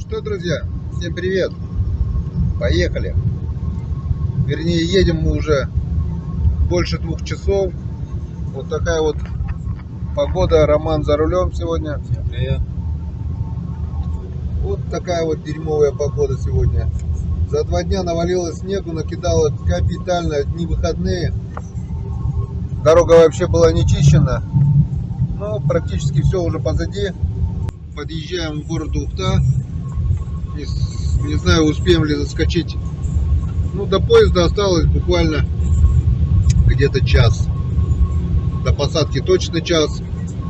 Что, друзья, всем привет! Поехали! Вернее, едем мы уже больше 2 часов. Вот такая вот погода. Роман за рулем сегодня. Всем привет. Вот такая вот дерьмовая погода сегодня. За 2 дня навалило снегу, накидало капитально, дни выходные. Дорога вообще была не чищена, но практически все уже позади. Подъезжаем в город Ухта. Не знаю, успеем ли заскочить. Ну, до поезда осталось буквально где-то час. До посадки точно час,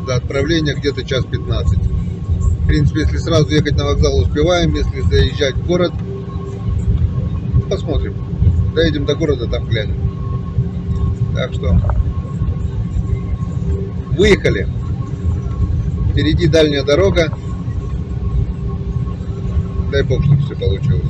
до отправления где-то час 15. В принципе, если сразу ехать на вокзал, успеваем. Если заезжать в город, посмотрим. Доедем до города, там глянем. Так что выехали. Впереди дальняя дорога. Дай бог, чтобы все получилось.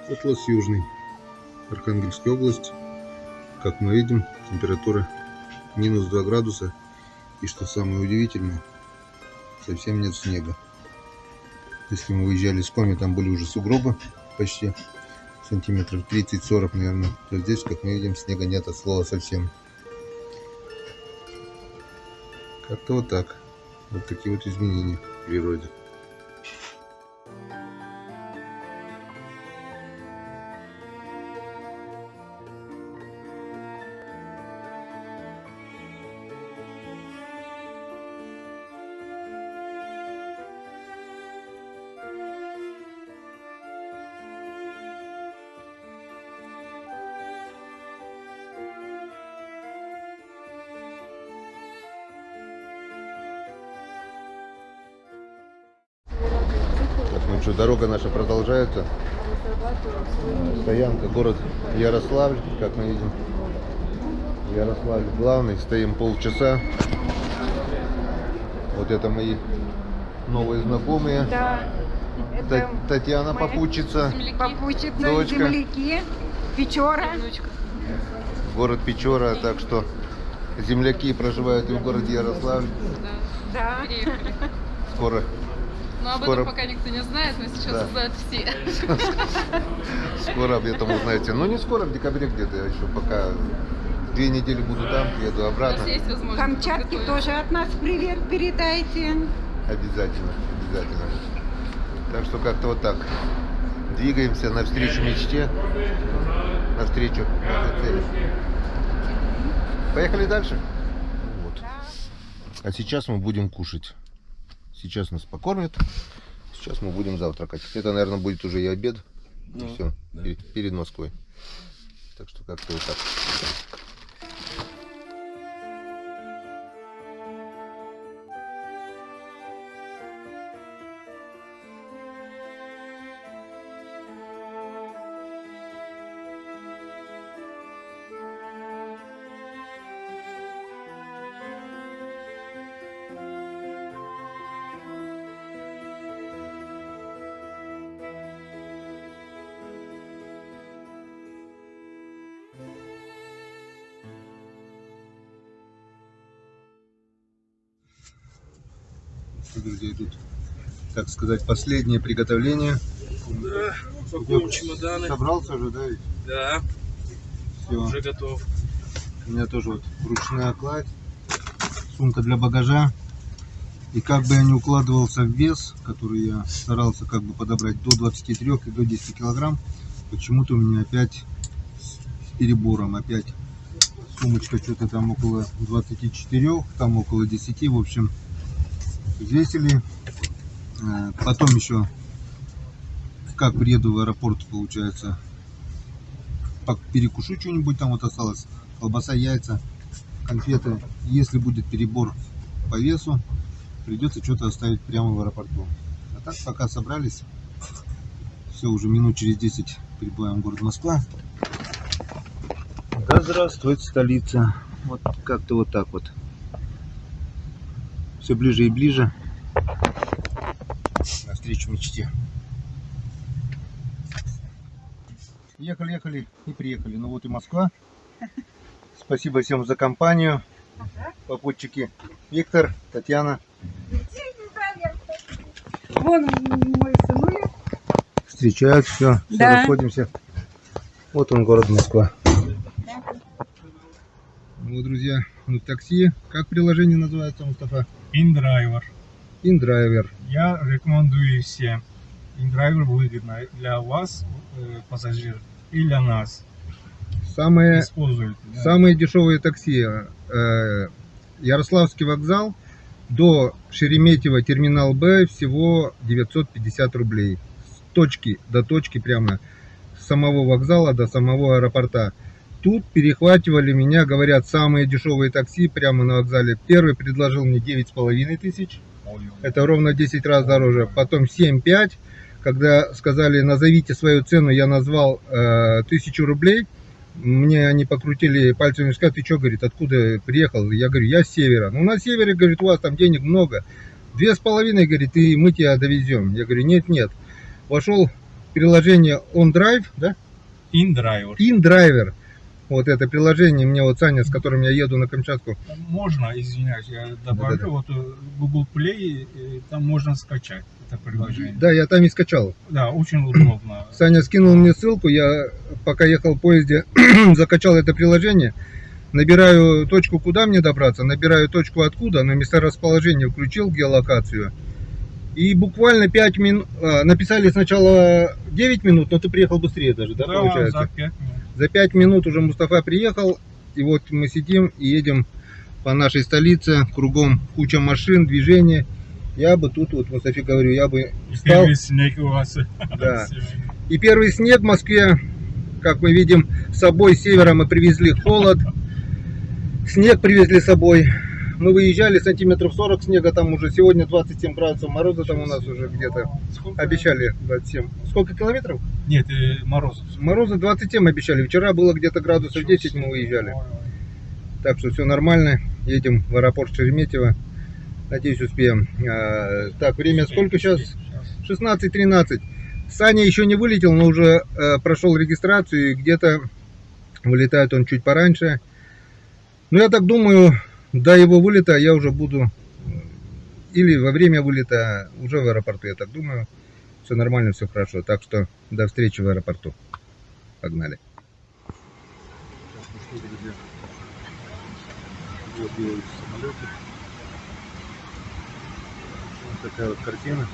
Котлас Южный, Архангельская область. Как мы видим, температура минус 2 градуса. И что самое удивительное, совсем нет снега. Если мы выезжали с Коми, там были уже сугробы почти сантиметров 30-40, наверное. То здесь, как мы видим, снега нет от слова совсем. Как-то вот так. Вот такие вот изменения в природе. Ну что, дорога наша продолжается. Стоянка, город Ярославль, как мы видим. Ярославль главный, стоим полчаса. Вот это мои новые знакомые. Да, это Татьяна, моя попутчица, дочка. земляки, Печора. Город Печора, так что земляки проживают и в городе Ярославль. Да. Переехали. Скоро. Но об этом пока никто не знает, но сейчас узнают все. Скоро об этом узнаете. Ну не скоро, в декабре где-то еще, пока 2 недели буду там, приеду У обратно. нас есть возможность Камчатке подготовиться. тоже от нас привет передайте. Обязательно, обязательно. Так что как-то вот так. Двигаемся навстречу мечте, навстречу нашей цели. Поехали дальше. Вот. А сейчас мы будем кушать. Сейчас нас покормят. Сейчас мы будем завтракать. Это, наверное, будет уже и обед. И все. да. Перед Москвой. Так что как-то вот так. Друзья, тут, так сказать, последнее приготовление. Да, упаковываем чемоданы. Собрался уже, да? Ведь? Да, Все. уже готов. У меня тоже вот ручная кладь, сумка для багажа. И как бы я не укладывался в вес, который я старался как бы подобрать до 23 и до 10 килограмм, почему-то у меня опять с перебором. Опять сумочка что-то там около 24, там около 10, в общем. Взвесили. Потом еще, как приеду в аэропорт, получается, перекушу что-нибудь, там вот осталось колбаса, яйца, конфеты. Если будет перебор по весу, придется что-то оставить прямо в аэропорту. А так пока собрались, все, уже минут через 10 прибываем в город Москва. Да здравствует столица. Вот как-то вот так вот. Все ближе и ближе навстречу мечте. Ехали и приехали. Ну вот и Москва. Спасибо всем за компанию. Попутчики Виктор, Татьяна. Вон мой сынуля. Встречают, все Да. расходимся. Вот он, город Москва. Ну, друзья, мы в такси. Как приложение называется, Мустафа? InDriver. InDriver. Я рекомендую всем. InDriver выгодно для вас, пассажир, и для нас. Самое Используйте. Да. Самые дешевые такси. Ярославский вокзал до Шереметьево терминал Б всего 950 рублей. С точки до точки, прямо с самого вокзала до самого аэропорта. Тут перехватывали меня, говорят, самые дешевые такси прямо на вокзале. Первый предложил мне 9500. Это ровно 10 раз дороже. Потом 7,5. Когда сказали, назовите свою цену, я назвал 1000 рублей. Мне они покрутили пальцами, сказали, ты что, говорит, откуда приехал? Я говорю, я с севера. Ну, на севере, говорит, у вас там денег много. 2,5, говорит, и мы тебя довезем. Я говорю, нет. Вошел в приложение OnDrive, да? InDriver. InDriver. Вот это приложение, мне вот Саня, с которым я еду на Камчатку. Можно, извиняюсь, я добавлю, Да-да-да. вот Google Play, там можно скачать это приложение. Да, я там и скачал. Да, очень удобно. Саня скинул мне ссылку, я пока ехал в поезде, закачал это приложение. Набираю точку, куда мне добраться, набираю точку откуда, на месторасположение включил геолокацию. И буквально 5 минут, написали сначала 9 минут, но ты приехал быстрее даже, да, получается? за 5 минут. За 5 минут уже Мустафа приехал, и вот мы сидим и едем по нашей столице, кругом куча машин, движения. Я бы тут, вот Мустафе говорю, я бы встал. Первый снег у вас. Да. И первый снег в Москве, как мы видим, с собой с севера мы привезли холод, снег привезли с собой. Мы выезжали, сантиметров 40 снега, там уже сегодня 27 градусов мороза, там у нас уже где-то обещали 27. Сколько километров? Нет, мороз. Мороза 27 обещали, вчера было где-то градусов 10 мы выезжали. Так что все нормально, едем в аэропорт Шереметьево, надеюсь успеем. Так, время сколько сейчас? 16:13. Саня еще не вылетел, но уже прошел регистрацию, и где-то вылетает он чуть пораньше. Но я так думаю, до его вылета я уже буду, или во время вылета уже в аэропорту, я так думаю. Все нормально, все хорошо. Так что до встречи в аэропорту. Погнали. Вот такая вот картина.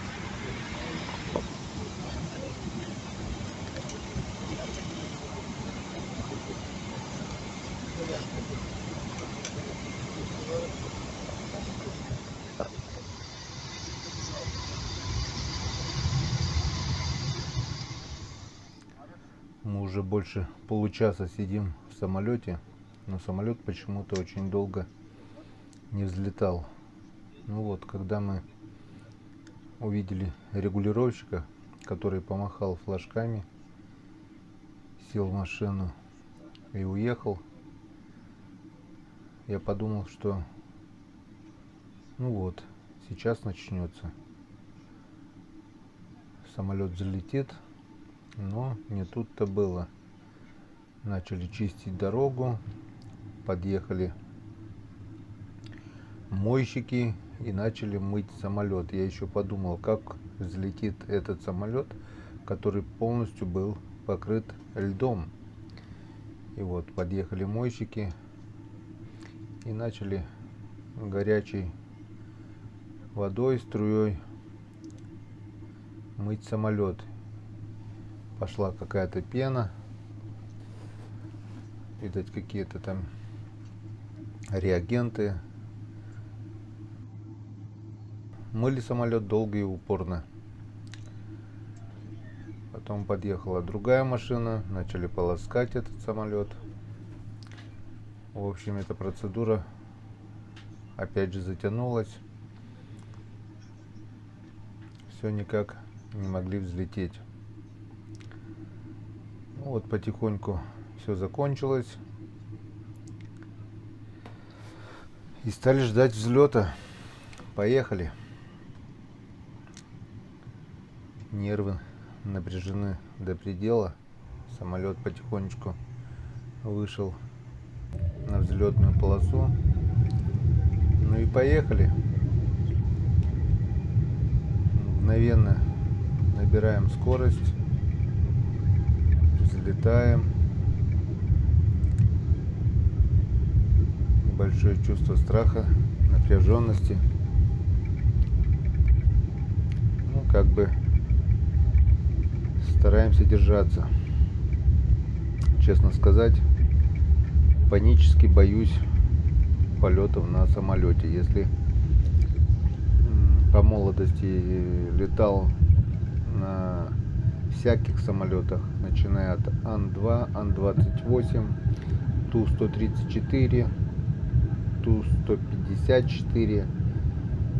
Мы уже больше получаса сидим в самолете, но самолет почему-то очень долго не взлетал. Ну вот, когда мы увидели регулировщика, который помахал флажками, сел в машину и уехал, я подумал, что ну вот, сейчас начнется. Самолет взлетит. Но не тут-то было. Начали чистить дорогу, подъехали мойщики и начали мыть самолет. Я еще подумал, как взлетит этот самолет, который полностью был покрыт льдом. И вот подъехали мойщики и начали горячей водой, струей мыть самолет. Пошла какая-то пена, видать, какие-то там реагенты. Мыли самолет долго и упорно. Потом подъехала другая машина, начали полоскать этот самолет. В общем, эта процедура опять же затянулась. Все никак не могли взлететь. Ну, вот потихоньку все закончилось. И стали ждать взлета. Поехали. Нервы напряжены до предела. Самолет потихонечку вышел на взлетную полосу. Ну и поехали. Мгновенно набираем скорость. Взлетаем. Небольшое чувство страха, напряженности. Ну, как бы стараемся держаться. Честно сказать, панически боюсь полетов на самолете. Если по молодости летал на всяких самолетах, начиная от Ан-2, Ан-28, Ту-134, Ту-154,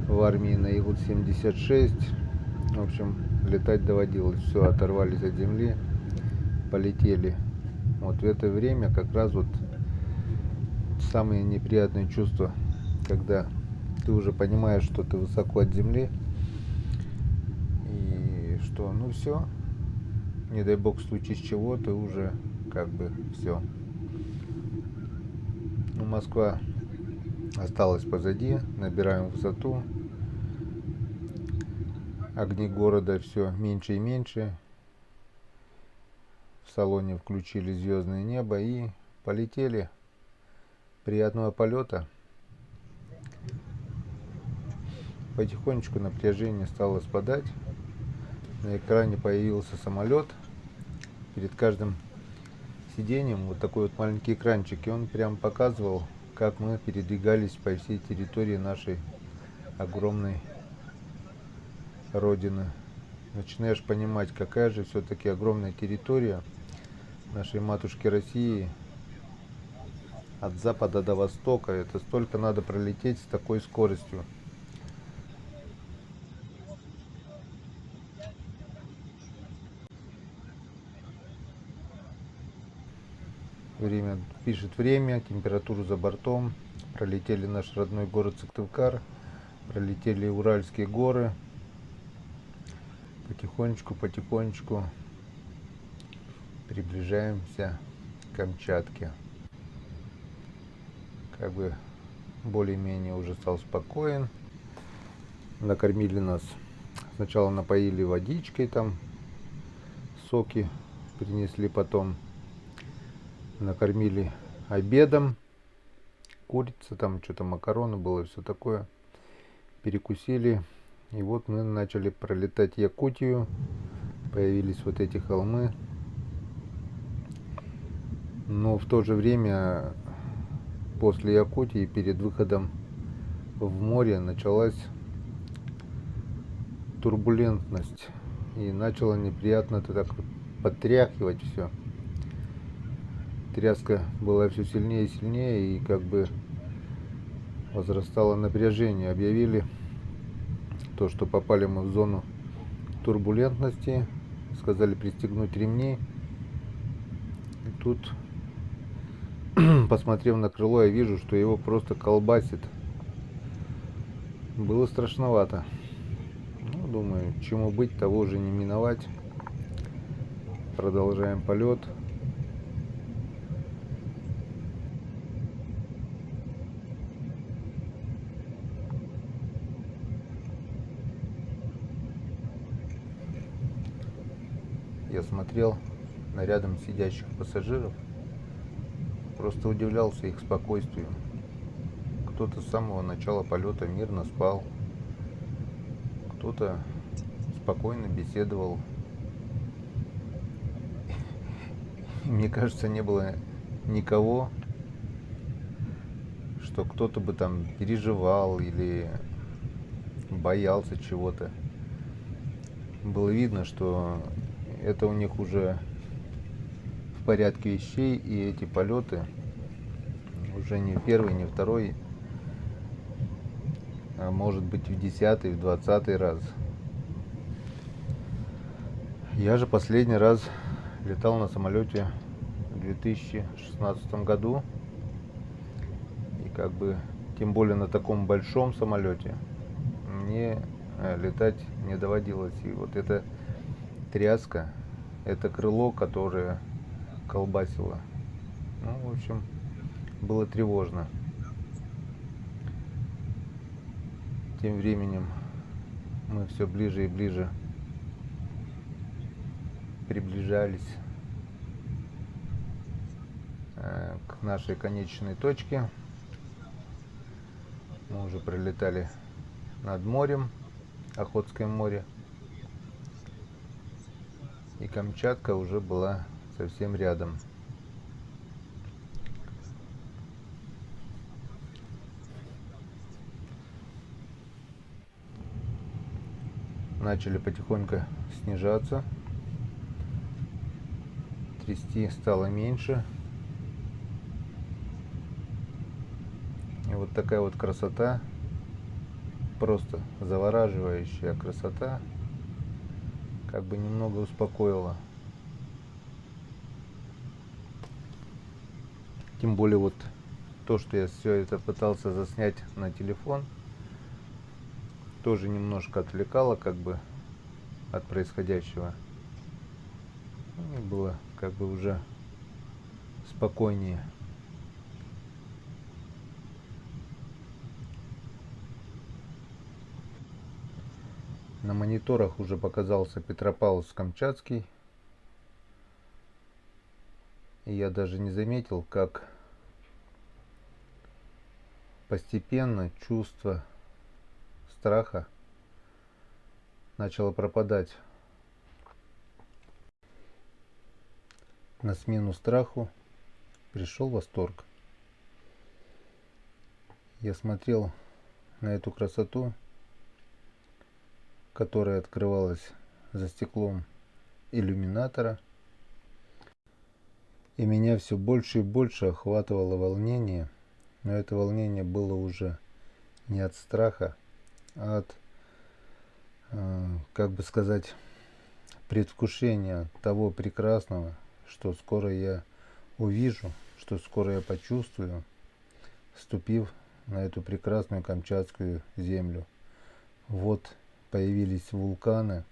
в армии на Ил-76. В общем, летать доводилось. Все, оторвались от земли, полетели. Вот в это время как раз вот самые неприятные чувства, когда ты уже понимаешь, что ты высоко от земли, и что, ну все, не дай бог, в случае чего, ты уже как бы все. Ну, Москва осталась позади, набираем высоту, огни города все меньше и меньше. В салоне включили звездное небо и полетели. Приятного полета. Потихонечку напряжение стало спадать. На экране появился самолет. Перед каждым сиденьем вот такой вот маленький экранчик. И он прям показывал, как мы передвигались по всей территории нашей огромной родины. Начинаешь понимать, какая же все-таки огромная территория нашей матушки России. От запада до востока. Это столько надо пролететь с такой скоростью. Время пишет время, температуру за бортом. Пролетели наш родной город Сыктывкар. Пролетели Уральские горы. Потихонечку приближаемся к Камчатке. Как бы более-менее уже стал спокоен. Накормили нас. Сначала напоили водичкой, там соки принесли, потом накормили обедом. Курица, там что-то макароны было, все такое. Перекусили. И вот мы начали пролетать Якутию. Появились вот эти холмы. Но в то же время после Якутии, перед выходом в море, началась турбулентность. И начало неприятно так потряхивать все. Тряска была все сильнее и сильнее, и как бы возрастало напряжение. Объявили то, что попали мы в зону турбулентности. Сказали пристегнуть ремни. И тут, посмотрев на крыло, я вижу, что его просто колбасит. Было страшновато. Ну, думаю, чему быть, того уже не миновать. Продолжаем полет. Я смотрел на рядом сидящих пассажиров, просто удивлялся их спокойствию. Кто-то с самого начала полета мирно спал, кто-то спокойно беседовал. И мне кажется, не было никого, что кто-то бы там переживал или боялся чего-то. Было видно, что это у них уже в порядке вещей, и эти полеты уже не в первый, не второй, а может быть в 10-й, в 20-й раз. Я же последний раз летал на самолете в 2016 году. И как бы, тем более на таком большом самолете, мне летать не доводилось. И вот эта тряска, это крыло, которое колбасило. Ну, в общем, было тревожно. Тем временем мы все ближе и ближе приближались к нашей конечной точке. Мы уже пролетали над морем, Охотское море. И Камчатка уже была совсем рядом. Начали потихоньку снижаться. Трясти стало меньше. И вот такая вот красота, просто завораживающая красота, как бы немного успокоила. Тем более вот то, что я все это пытался заснять на телефон, тоже немножко отвлекало как бы от происходящего. И было как бы уже спокойнее. На мониторах уже показался Петропавловск-Камчатский. И я даже не заметил, как постепенно чувство страха начало пропадать. На смену страху пришел восторг. Я смотрел на эту красоту, которая открывалась за стеклом иллюминатора, и меня все больше и больше охватывало волнение, но это волнение было уже не от страха, а от, как бы сказать, предвкушения того прекрасного, что скоро я увижу, что скоро я почувствую, ступив на эту прекрасную камчатскую землю. Вот появились вулканы,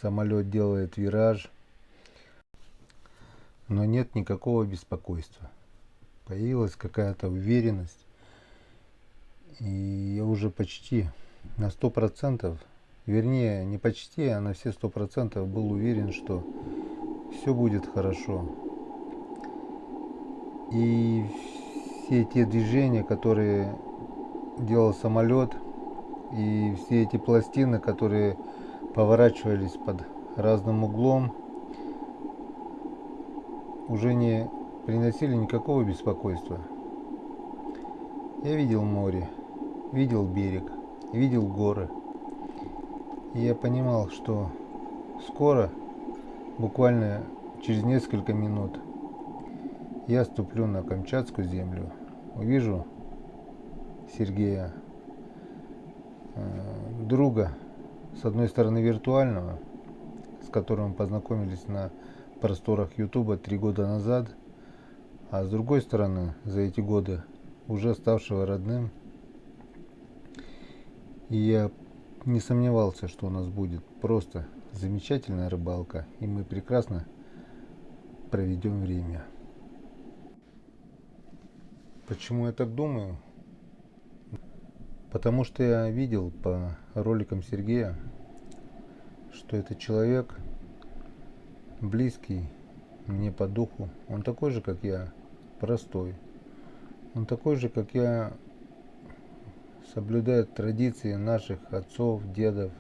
самолет делает вираж, но нет никакого беспокойства. Появилась какая-то уверенность, и я уже почти на 100%, вернее не почти, а на все 100% был уверен, что все будет хорошо. И все те движения, которые делал самолет, и все эти пластины, которые поворачивались под разным углом, уже не приносили никакого беспокойства. Я видел море, видел берег, видел горы. И я понимал, что скоро, буквально через несколько минут, я ступлю на Камчатскую землю, увижу Сергея, друга, с одной стороны виртуального, с которым мы познакомились на просторах Ютуба 3 года назад, а с другой стороны, за эти годы уже ставшего родным. И я не сомневался, что у нас будет просто замечательная рыбалка, и мы прекрасно проведем время. Почему я так думаю? Потому что я видел по роликам Сергея, что это человек близкий мне по духу. Он такой же, как я, простой. Он такой же, как я, соблюдает традиции наших отцов, дедов.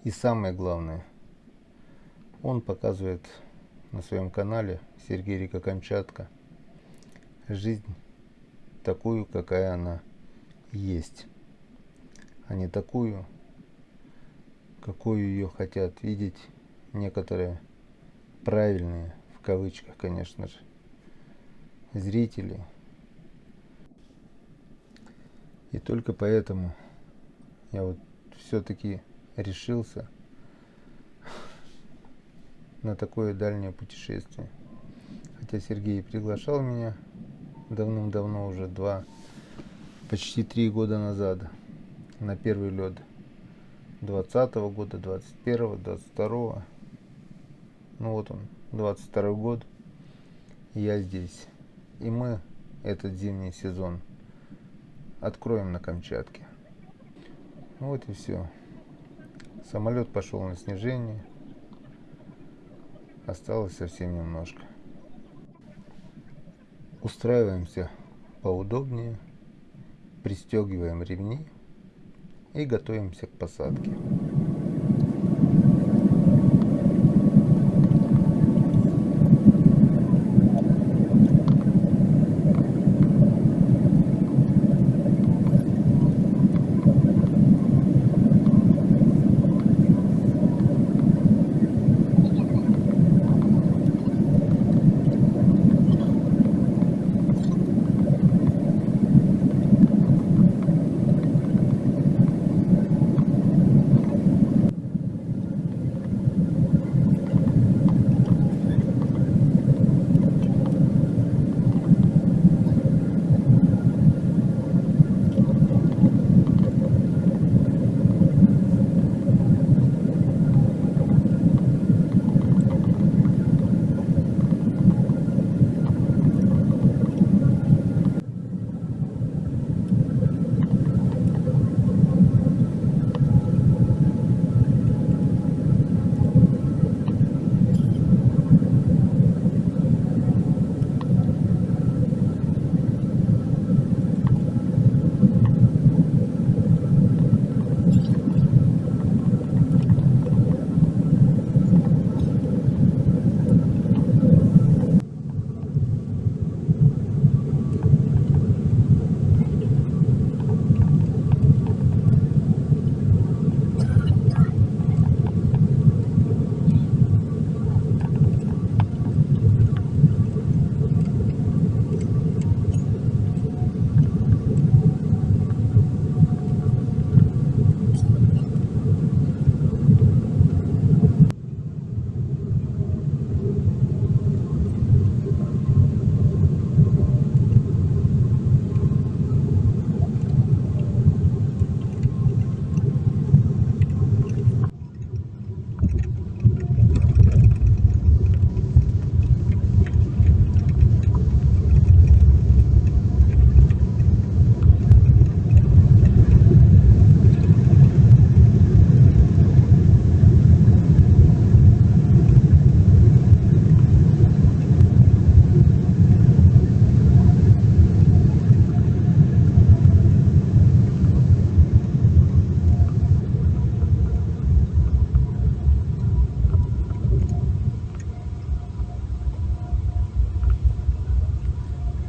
И самое главное, он показывает на своем канале Сергей Река Камчатка жизнь такую, какая она есть, а не такую, какую ее хотят видеть некоторые правильные, в кавычках, конечно же, зрители. И только поэтому я вот все-таки решился на такое дальнее путешествие. Хотя Сергей приглашал меня давным-давно, уже почти 3 года назад, на первый лед 20-го года, 21-го, 22-го. Ну вот он, 22-й год, и я здесь. И мы этот зимний сезон откроем на Камчатке. Ну вот и все. Самолет пошел на снижение. Осталось совсем немножко. Устраиваемся поудобнее, пристегиваем ремни и готовимся к посадке.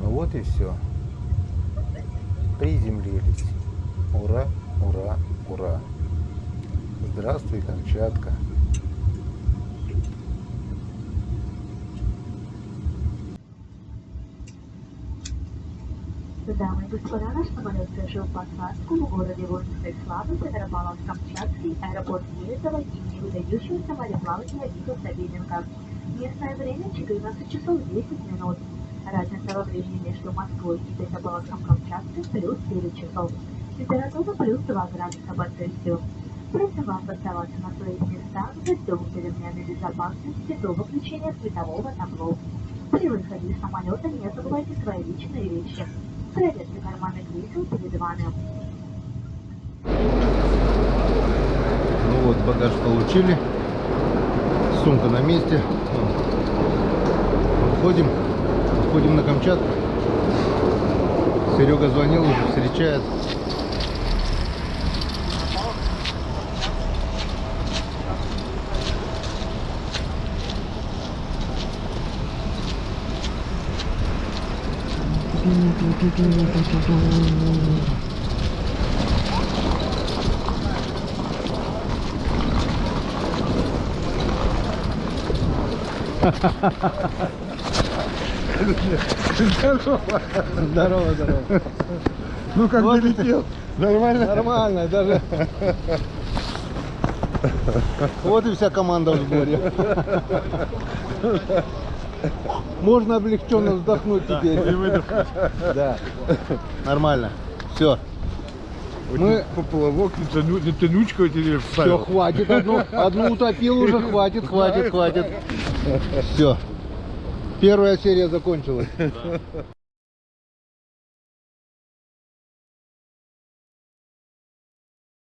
Вот и все. Приземлились. Ура, ура, ура. Здравствуй, Камчатка. Дамы и господа, наш самолет совершил посадку в городе Воинской Славы, Петропавловск-Камчатский, аэропорт Елизово имени выдающегося мореплавателя Николаса Биллинга. Местное время 14 часов 10 минут. Разница во времени между Москвой и Петропавловском-Камчатским плюс 9 часов. Температура плюс 2 градуса по Цельсию. Просим вас оставаться на своих местах, застегнуты ремнями безопасности до выключения светового табло. При выходе из самолета не забывайте свои личные вещи. Проверьте карманы кресел перед вами. Ну вот, багаж получили. Сумка на месте. Входим на Камчатку. Серега звонил, уже встречает. Здорово, здорово. Ну как Вот долетел? Нормально? Нормально, даже. Вот и вся команда в сборе. Можно облегченно вздохнуть теперь. Да. Нормально. Все. Мы- Поплавок, тянучка или Все, вставил? хватит. Одну утопил уже, хватит. Все. Первая серия закончилась.